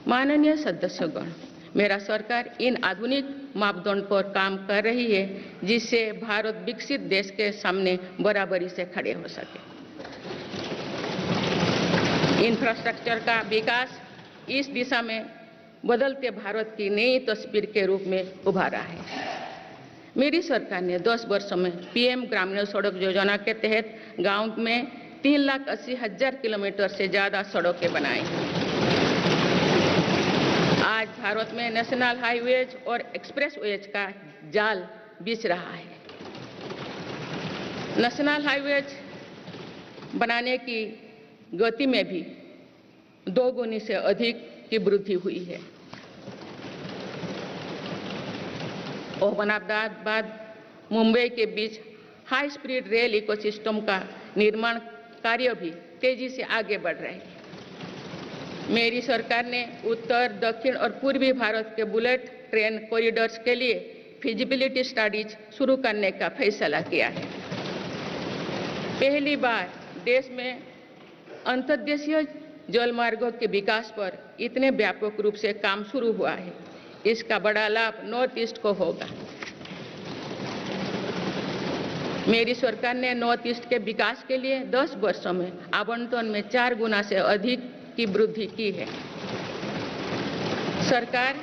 माननीय सदस्यगण, मेरा सरकार इन आधुनिक मापदंड पर काम कर रही है जिससे भारत विकसित देश के सामने बराबरी से खड़े हो सके। इंफ्रास्ट्रक्चर का विकास इस दिशा में बदलते भारत की नई तस्वीर के रूप में उभारा है। मेरी सरकार ने 10 वर्षों में पीएम ग्रामीण सड़क योजना के तहत गांव में 3,80,000 किलोमीटर से ज्यादा सड़कें बनाई। आज भारत में नेशनल हाईवेज और एक्सप्रेसवेज का जाल बिछ रहा है। नेशनल हाईवेज बनाने की गति में भी 2 गुनी से अधिक की वृद्धि हुई है। अहमदाबाद मुंबई के बीच हाई स्पीड रेल इकोसिस्टम का निर्माण कार्य भी तेजी से आगे बढ़ रहा है। मेरी सरकार ने उत्तर, दक्षिण और पूर्वी भारत के बुलेट ट्रेन कॉरिडोर्स के लिए फिजिबिलिटी स्टडीज शुरू करने का फैसला किया है। पहली बार देश में अंतर्देशीय जल मार्गों के विकास पर इतने व्यापक रूप से काम शुरू हुआ है। इसका बड़ा लाभ नॉर्थ ईस्ट को होगा। मेरी सरकार ने नॉर्थ ईस्ट के विकास के लिए 10 वर्षों में आवंटन में 4 गुना से अधिक की वृद्धि की है। सरकार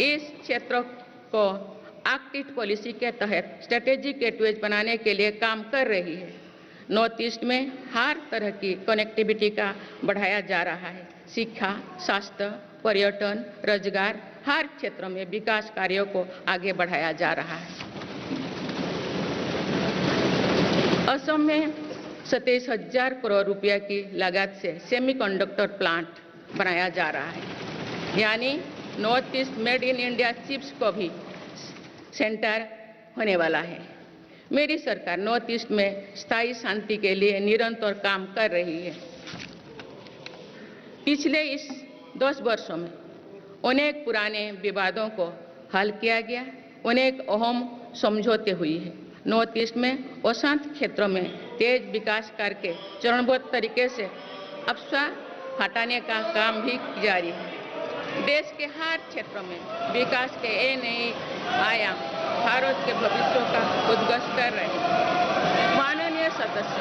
इस क्षेत्र को एक्ट ईस्ट पॉलिसी के तहत स्ट्रेटेजिक गेटवेज बनाने के लिए काम कर रही है। नॉर्थ ईस्ट में हर तरह की कनेक्टिविटी का बढ़ाया जा रहा है। शिक्षा, स्वास्थ्य, पर्यटन, रोजगार, हर क्षेत्र में विकास कार्यों को आगे बढ़ाया जा रहा है। असम में 27,000 करोड़ रुपया की लागत से सेमीकंडक्टर प्लांट बनाया जा रहा है। यानी north east made in India chips को भी सेंटर होने वाला है। मेरी सरकार नॉर्थ ईस्ट में स्थायी शांति के लिए निरंतर काम कर रही है। पिछले इस 10 वर्षों में अनेक पुराने विवादों को हल किया गया, अनेक अहम समझौते हुए हैं। नॉर्थ ईस्ट में अशांत क्षेत्रों में तेज विकास करके चरणबद्ध तरीके से अफवाह हटाने का काम भी जारी है। देश के हर क्षेत्र में विकास के नए आयाम भारत के भविष्य का उद्घोष कर रहे हैं। माननीय सदस्य,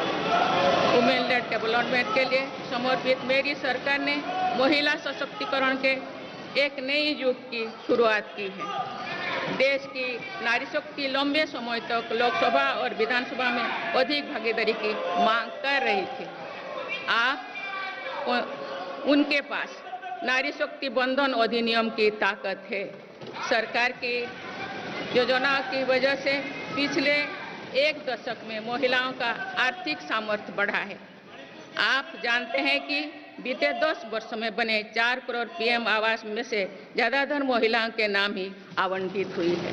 वुमेन लेड डेवलपमेंट के लिए समर्पित मेरी सरकार ने महिला सशक्तिकरण के एक नई युग की शुरुआत की है। देश की नारी शक्ति लंबे समय तक लोकसभा और विधानसभा में अधिक भागीदारी की मांग कर रही थी। आप उनके पास नारी शक्ति बंधन अधिनियम की ताकत है। सरकार की योजना की वजह से पिछले 1 दशक में महिलाओं का आर्थिक सामर्थ्य बढ़ा है। आप जानते हैं कि बीते 10 वर्षों में बने 4 करोड़ पीएम आवास में से ज्यादातर महिलाओं के नाम ही आवंटित हुई है।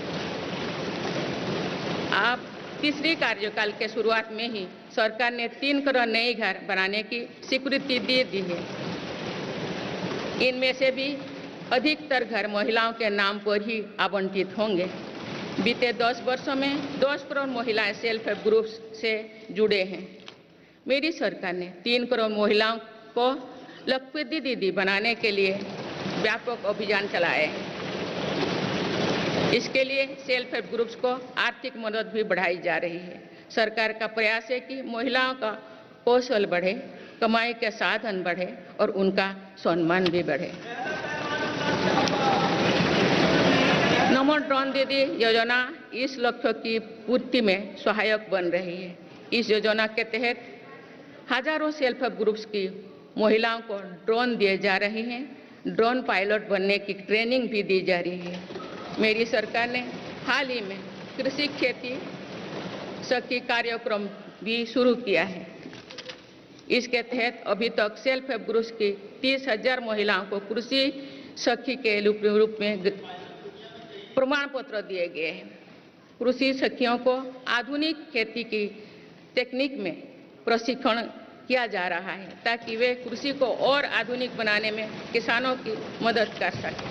आप तीसरी कार्यकाल के शुरुआत में ही सरकार ने 3 करोड़ नए घर बनाने की स्वीकृति दे दी है। इनमें से भी अधिकतर घर महिलाओं के नाम पर ही आवंटित होंगे। बीते 10 वर्षों में 10 करोड़ महिलाएं सेल्फ हेल्प ग्रुप्स से जुड़े हैं। मेरी सरकार ने 3 करोड़ महिलाओं को लखपति दीदी बनाने के लिए व्यापक अभियान चलाए। इसके लिए सेल्फ हेल्प ग्रुप्स को आर्थिक मदद भी बढ़ाई जा रही है। सरकार का प्रयास है कि महिलाओं का कौशल बढ़े, कमाई के साधन बढ़े और उनका सम्मान भी बढ़े। नमो ड्रोन दीदी योजना इस लक्ष्य की पूर्ति में सहायक बन रही है। इस योजना के तहत हजारों सेल्फ हेल्प ग्रुप्स की महिलाओं को ड्रोन दिए जा रहे हैं। ड्रोन पायलट बनने की ट्रेनिंग भी दी जा रही है। मेरी सरकार ने हाल ही में कृषि खेती सखी कार्यक्रम भी शुरू किया है। इसके तहत अभी तक सेल्फ हेल्प ग्रुप्स की 30,000 महिलाओं को कृषि सखी के रूप में प्रमाण पत्र दिए गए हैं। कृषि सखियों को आधुनिक खेती की टेक्निक में प्रशिक्षण किया जा रहा है ताकि वे कृषि को और आधुनिक बनाने में किसानों की मदद कर सकें।